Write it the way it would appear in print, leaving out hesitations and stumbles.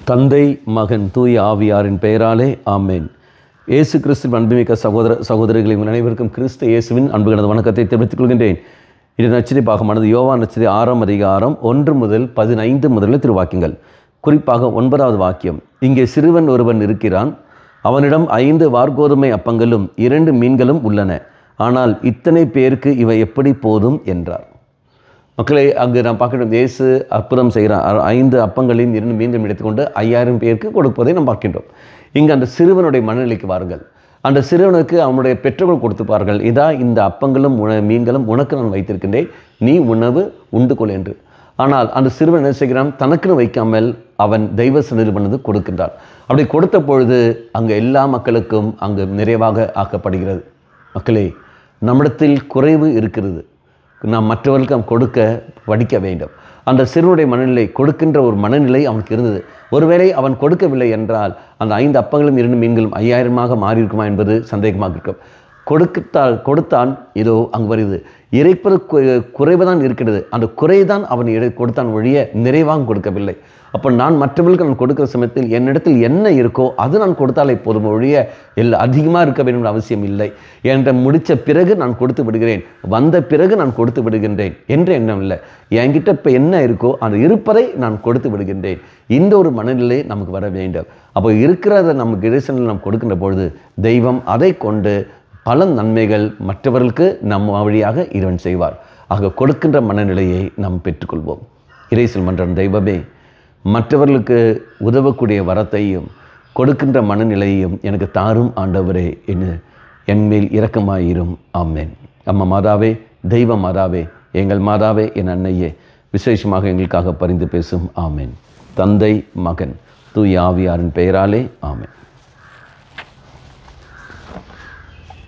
தந்தை மகன் தூய ஆவியாரின் பெயராலே ஆமேன். இயேசு கிறிஸ்துவின் அன்புமிக்க சகோதர சகோதரிகளை உங்கள் அனைவருக்கும் கிறிஸ்து இயேசுவின் அன்புகளது வணக்கத்தை தெரிவித்துக் கொள்கின்றேன். இது நற்செய்தி பாகமானது யோவான் நற்செய்தி 6ஆம் அதிகாரம் 1 முதல் 15 முதல் திருவாக்கியங்கள். குறிப்பாக 9வது வாக்கியம். இங்கே சிறுவன் ஒருவன் இருக்கிறான். அவனிடம் 5 வார்கோதுமை அப்பங்களும் 2 மீன்களும் உள்ளன. ஆனால் இத்தனை பேருக்கு இவை எப்படி போதும் என்றார். மக்களை, அங்கு நாம் பார்க்கின்றோம், இயேசு அற்புதம் செய்கிறார். 5 அப்பங்களையும் 2 மீன்களும் எடுத்துக்கொண்டு 5000 பேருக்கு கொடுப்பதை நாம் பார்க்கின்றோம். இங்கு அந்த சிறுவனுடைய மனநிலைக்கு வாருங்கள். அந்த சிறுவனுக்கு அவனுடைய பெற்றோர்கள் கொடுத்துப்பார்கள், இதா இந்த அப்பங்களும் மீன்களும் உனக்கு நான் வைத்திருக்கின்றேன், நீ உணவு உண்டு கொள் என்று. ஆனால் அந்த சிறுவன் என்ன செய்கிறான்? தனக்குன்னு வைக்காமல் அவன் தெய்வ சந்நிதியில் பண்ணது கொடுக்கின்றான். அப்படி கொடுத்த பொழுது அங்கு எல்லா மக்களுக்கும் அங்கு நிறைவாக ஆக்கப்படுகிறது. மக்களே, நம்மிடத்தில் குறைவு இருக்கிறது. நாம் மற்றவர்களுக்கு நாம் கொடுக்க படிக்க வேண்டும். அந்த சிறுவனுடைய மனநிலை, கொடுக்கின்ற ஒரு மனநிலை அவனுக்கு இருந்தது. ஒருவேளை அவன் கொடுக்கவில்லை என்றால் அந்த 5 அப்பங்களும் 2 மீன்களும் 5000 மாறி இருக்குமா என்பது சந்தேகமாக இருக்கும். கொடுத்தான், இதோ அங்கு வருது. இறைப்பது குறைவு தான் இருக்கிறது. அந்த குறைதான் அவன் கொடுத்தான் ஒழிய நிறைவாக கொடுக்கவில்லை. அப்போ நான் மற்றவர்களுக்கு நான் கொடுக்கிற சமயத்தில் என்னிடத்தில் என்ன இருக்கோ அது நான் கொடுத்தாலே போதும் ஒழிய அதிகமாக இருக்க வேண்டும் அவசியம் இல்லை. என்ற முடித்த பிறகு நான் கொடுத்து விடுகிறேன், வந்த பிறகு நான் கொடுத்து விடுகின்றேன் என்ற எண்ணம் இல்லை. என்கிட்ட இப்போ என்ன இருக்கோ அந்த இருப்பதை நான் கொடுத்து விடுகின்றேன். இந்த ஒரு மனநிலை நமக்கு வர வேண்டும். அப்போ இருக்கிறத நமக்கு இறைசனில் நாம் கொடுக்கின்ற பொழுது தெய்வம் அதை கொண்டு பல நன்மைகள் மற்றவர்களுக்கு நம்ம வழியாக இறைவன் செய்வார். ஆக கொடுக்கின்ற மனநிலையை நாம் பெற்றுக்கொள்வோம். இறைசல் மன்றம் தெய்வமே, மற்றவர்களுக்கு உதவக்கூடிய வரத்தையும் கொடுக்கின்ற மனநிலையையும் எனக்கு தாரும் ஆண்டவரே என்று என்மேல் இரக்கமாயிரும். ஆமேன். அம்மா மாதாவே, தெய்வ மாதாவே, எங்கள் மாதாவே, என் அன்னையே, விசேஷமாக எங்களுக்காக பரிந்து பேசும். ஆமேன். தந்தை மகன் தூய ஆவியாரின் பெயராலே ஆமேன்.